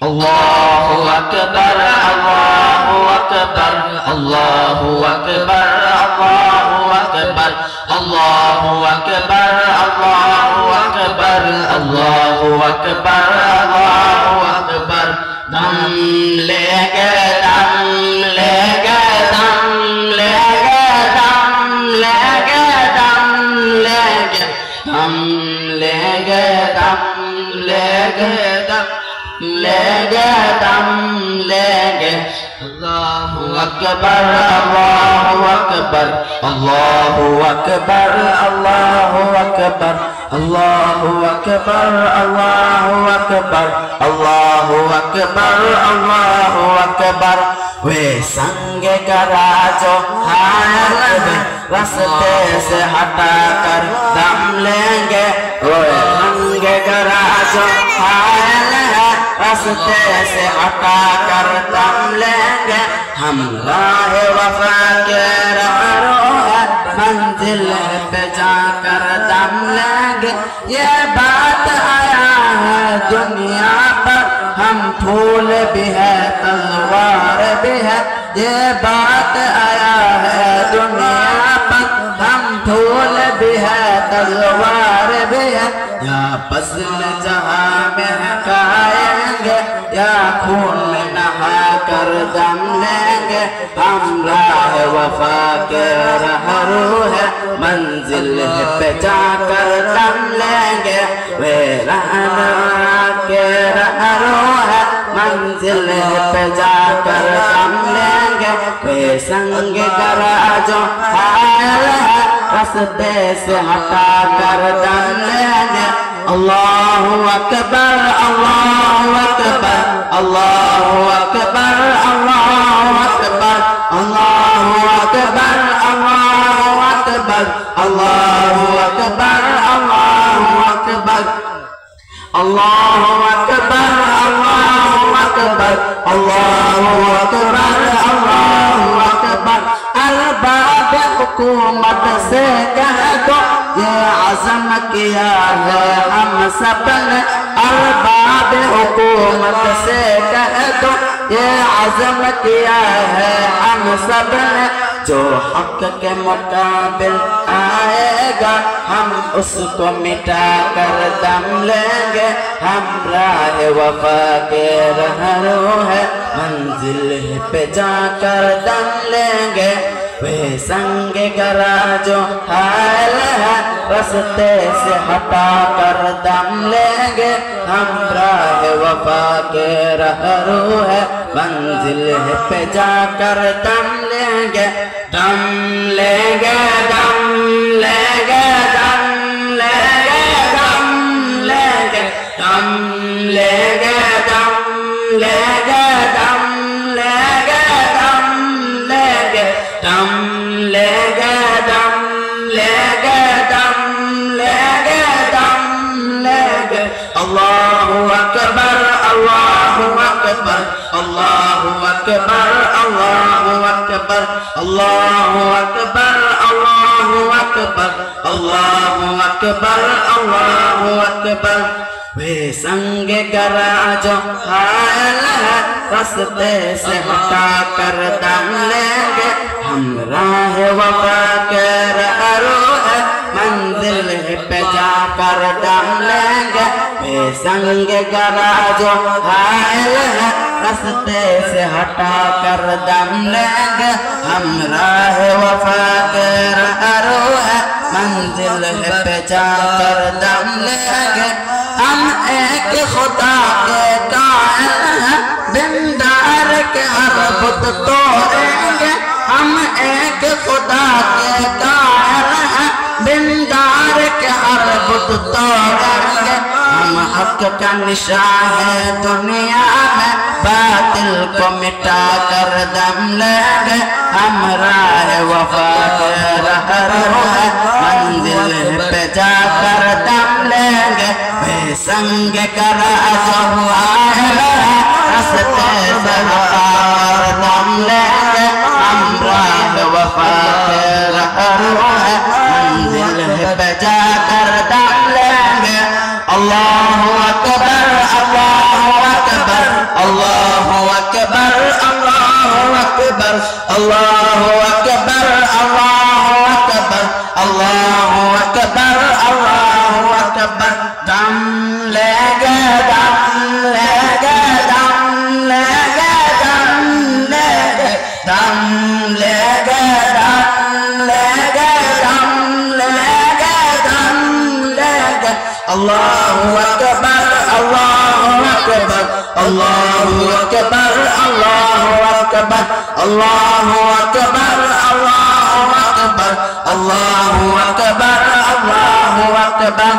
Allahu Akbar, Allahu Akbar, Allahu Akbar, Allahu Akbar, Allahu Akbar, Allahu Akbar, Allahu Akbar, Allahu Akbar. Dam lege, dam lege, dam lege, dam lege, dam lege, dam lege, dam lege, dam lege, dam lege. Allahu Akbar, Allahu Akbar, Allahu Akbar, Allahu Akbar, Allahu Akbar, Allahu Akbar, Allahu Akbar, Allahu Akbar. वे संग करा जो हाल रास्ते से हटा कर दम लेंगे, वो संग करा जो हाल रास्ते से हटा कर दम लेंगे। हम राह वफा के रहरों मंजिल पे जाकर दम लेंगे। ये बात आया है दुनिया पर, हम फूल भी है तलवार भी है। ये बात आया है दुनिया पर, हम फूल भी है तलवार भी है। या फसल जहाँ में खाएंगे, या खून में नहा कर दम लेंगे। हम राह वफा के रहरो है, मंजिल पे जाकर दम लेंगे। वे रहना के रहरो है, मंजिल पे जाकर दम लेंगे। वे संग करा जो हाल है रास्ते से हटा कर दम लेंगे। Allahu Akbar, Allahu Akbar, Allahu Akbar, Allahu Akbar, Allahu Akbar, Allahu Akbar, Allahu Akbar, Allahu Akbar, Allahu Akbar, Allahu Akbar, Allahu Akbar, Allahu Akbar. Arbab हुकूमत से कह दो ये आज़म किया है हम सब ने। अरबाब हुकूमत से कह दो ये आज़म किया है हम सब ने। जो हक के मुकाबिल आएगा हम उसको मिटा कर दम लेंगे। हम राह वफा के रहरो है, मंजिल पे जाकर दम लेंगे। वे संग करा जो हाल है रास्ते से हटा कर दम लेंगे। हम राह वफा के रहरो है, मंजिल पे जाकर दम लेंगे। दम लेंगे, दम लेंगे, दम लेंगे, दम लेंगे, दम लेंगे, दम लेंगे, दम लेंगे, दम लेंगे, दम लेंगे, दम लेंगे, दम लेंगे, दम लेंगे। अल्लाहु अकबर, अल्लाहु अकबर, अल्लाहु अकबर, अल्लाहु अकबर, अल्लाहु अकबर, अल्लाहु अकबर, अल्लाहु अकबर, अल्लाहु अकबर। वे संग करा जो हाल है रास्ते से हटा कर दम लेंगे। हम राह वफा के रहरो है, मंजिल पे जाकर दम लेंगे। वे संग करा जो हाल है रास्ते से हटा कर दम लेंगे। हम राह वफा के रहरो है, मंजिल पे जाकर दम लेंगे। हम एक खुदा के कायल हैं, बिंदार के हर बुत तोड़ेंगे। हम एक खुदा के कायल हैं, बिंदार के हर बुत तोड़ेंगे। हम हक का निशान है दुनिया में, बातिल को मिटा कर दम लेंगे। हम राह वफा के रहरो है, मंजिल पे जाकर दम लेंगे। वे संग करा जो हाल है रास्ते से हटा दम लेंगे। हम राह वफा के रहरो है, मंजिल पे जाकर दम लेंगे। अल्लाहु अकबर, अल्लाहु Akbar, Allahu Akbar, Allahu Akbar, Allahu Akbar, Allahu Akbar. Dam lege, dam lege, dam lege, dam lege, dam lege, dam lege, dam lege, dam lege. Allahu Akbar, Allahu Akbar, Allahu Akbar, Allahu Akbar, Allahu Akbar, Allahu Akbar, Allahu Akbar, Allahu Akbar.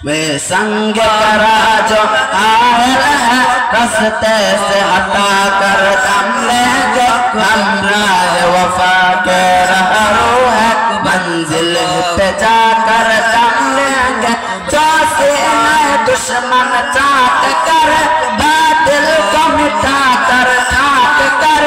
वे संग करा जो oil है रास्ते से हटा कर दम लेंगे, हमराह वफा के रहरो है मंजिल पे जाकर दम लेंगे। जो सीने दुश्मन चाट कर बातिल को मिटा कर खाक कर,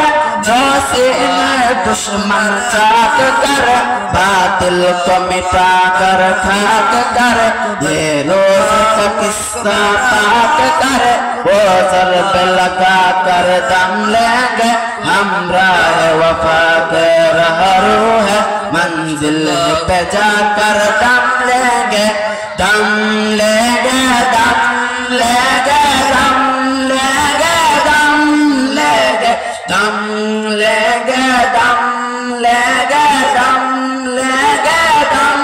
जो सीने दुश्मन चाट कर बातिल को मिटा कर खाक कर, ये रोज का किस्सा पाक कर वो सर पे लगा कर दम लेंगे। हमराह वफा के रहरो है मंजिल पे जाकर दम लेंगे, दम लेंगे, दम लेंगे, दम लेंगे, दम लेंगे, दम लेंगे, दम लेंगे, दम लेंगे, दम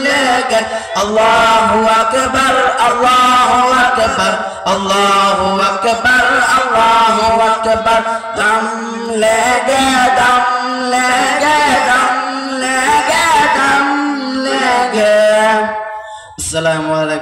लेंगे। Allahu Akbar, Allahu Akbar, Allahu Akbar, Allahu Akbar. Dam lege, dam lege, dam lege, dam lege. Assalamu alaikum.